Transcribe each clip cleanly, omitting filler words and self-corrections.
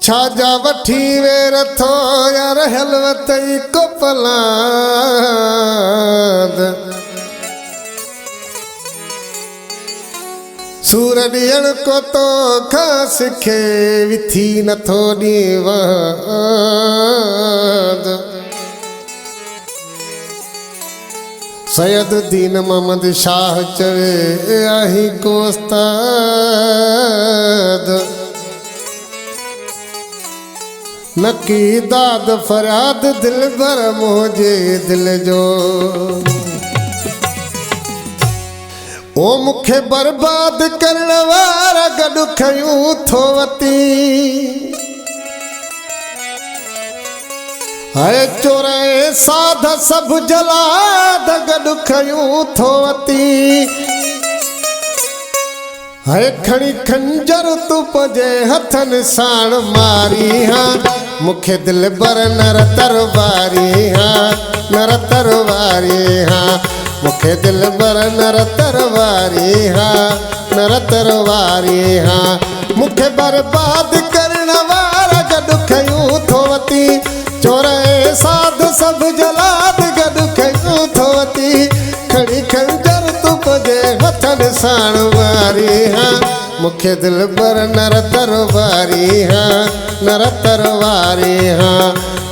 छाजा वठी वेर थो यार हलवत को पलाद सूर ॾियण को तो खां सिखे विथी नथो ॾीवाद सैयद दीन मोहम्मद शाह चवे आही को उस्ताद नकी दाद फरियाद दिल भर मुझे दिल जो ओ मुखे बर्बाद करण वारा गॾु खयूं थो वती हाय चोराए साध सब जलाद गॾु खयूं थो वती हाय खणी खंजर तू पंहिंजे हथनि साण मारी हाँ मुखे दिल बर नर तरवारी हाँ नर तरवारी हाँ मुखे दिल बर नर तरवारी हाँ नर तरवारी हाँ मुखे बर्बाद करण वारा गॾु खयूं थो वती चोराए साध सब जलाद गॾु खयूं थो वती खणी खंजर तू पंहिंजे हथनि साण मारी हाँ मुखे दिल बर नर तरवारी हाँ नर तरवारी हाँ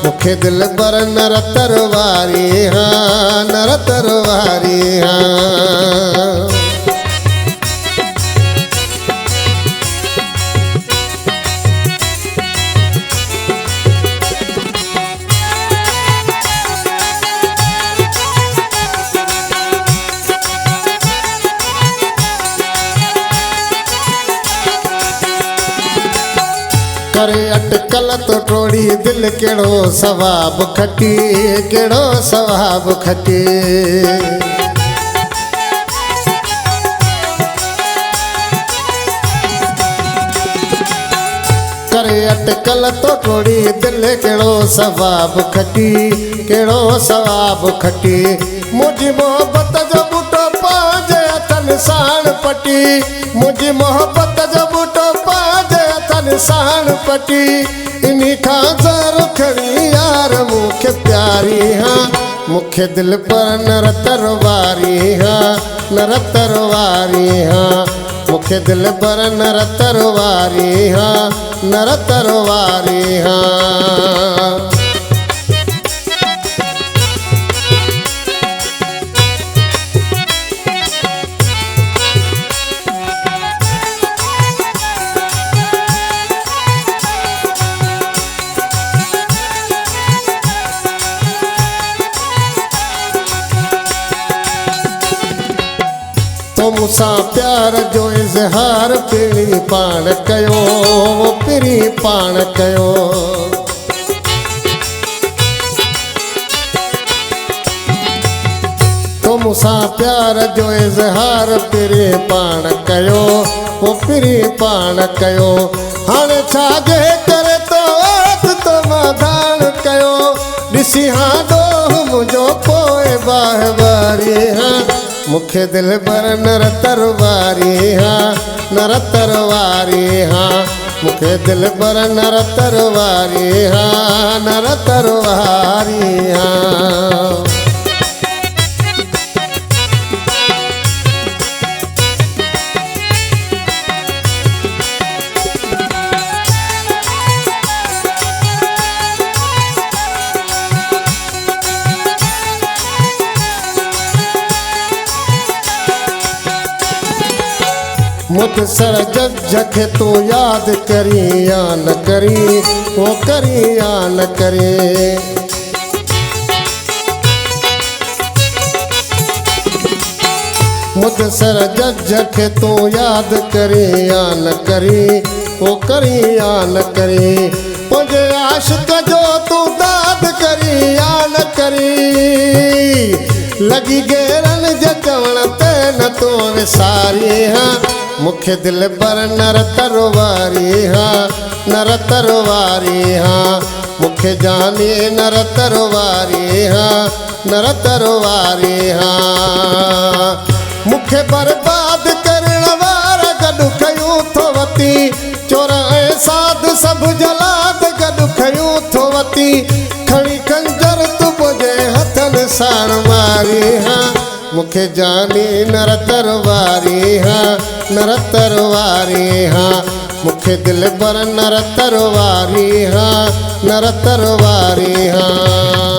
मुखे दिल बर नर तरवारी हाँ नर तरवारी हाँ करे अटकल तो टोड़ी दिल केड़ो सवाब खटी केड़ो सवाब खटी करे अटकल तो टोड़ी दिल केड़ो सवाब खटी केड़ो सवाब खटी मुझी मोहब्बत जो बूटो पांजे हथन साण पटी मुझी मोहब्बत जो बूटो पांजे हथन साण पटी इन्हीं खां ज़र खड़ी यार मुखे प्यारी हाँ मुखे दिल पर नर तरवारी हाँ नर तरवारी हाँ मुखे दिल पर नर तरवारी हाँ नर तरवारी हाँ तो मुसा प्यार जो इज़हार पिरी पाण कयो पिरी पाण कयो तो मुसा प्यार जो इज़हार पिरी पाण कयो पिरी पाण कयो हाणे छाजे करे तो तो माधान कयो ॾिसी हाँ ॾोह मुंहिंजो पोइ बाहबारी हाँ मुखे दिल पर नर तरवारी हाँ नर तरवारी हाँ मुखे दिल पर नर तरवारी हाँ नर तरवारी हाँ मुदसर जज खे तू याद करी या न करी वो करी या न करे मुदसर जज खे तू याद करी या न करी वो करी या न करे मुझे आशिक जो तू दाद करी या न करी लगी गेरन जे चवण ते न तू विसारी हाँ मुखे दिल पर नर तरवारी हाँ नर तरवारी हाँ मुखे जाने नर तरवारी हाँ नर तरवारी हाँ मुखे बर्बाद करण वारा गॾु कयूं थो वती चोर ऐं साध सभु जलाद गॾु कयूं थो वती खणी कंजर तुंहिंजे हथनि साण मारी हाँ मुखे जानी नर तरवारी हाँ नर तरवारी हाँ मुखे दिल बर नर तरवारी हाँ नर तरवारी हाँ।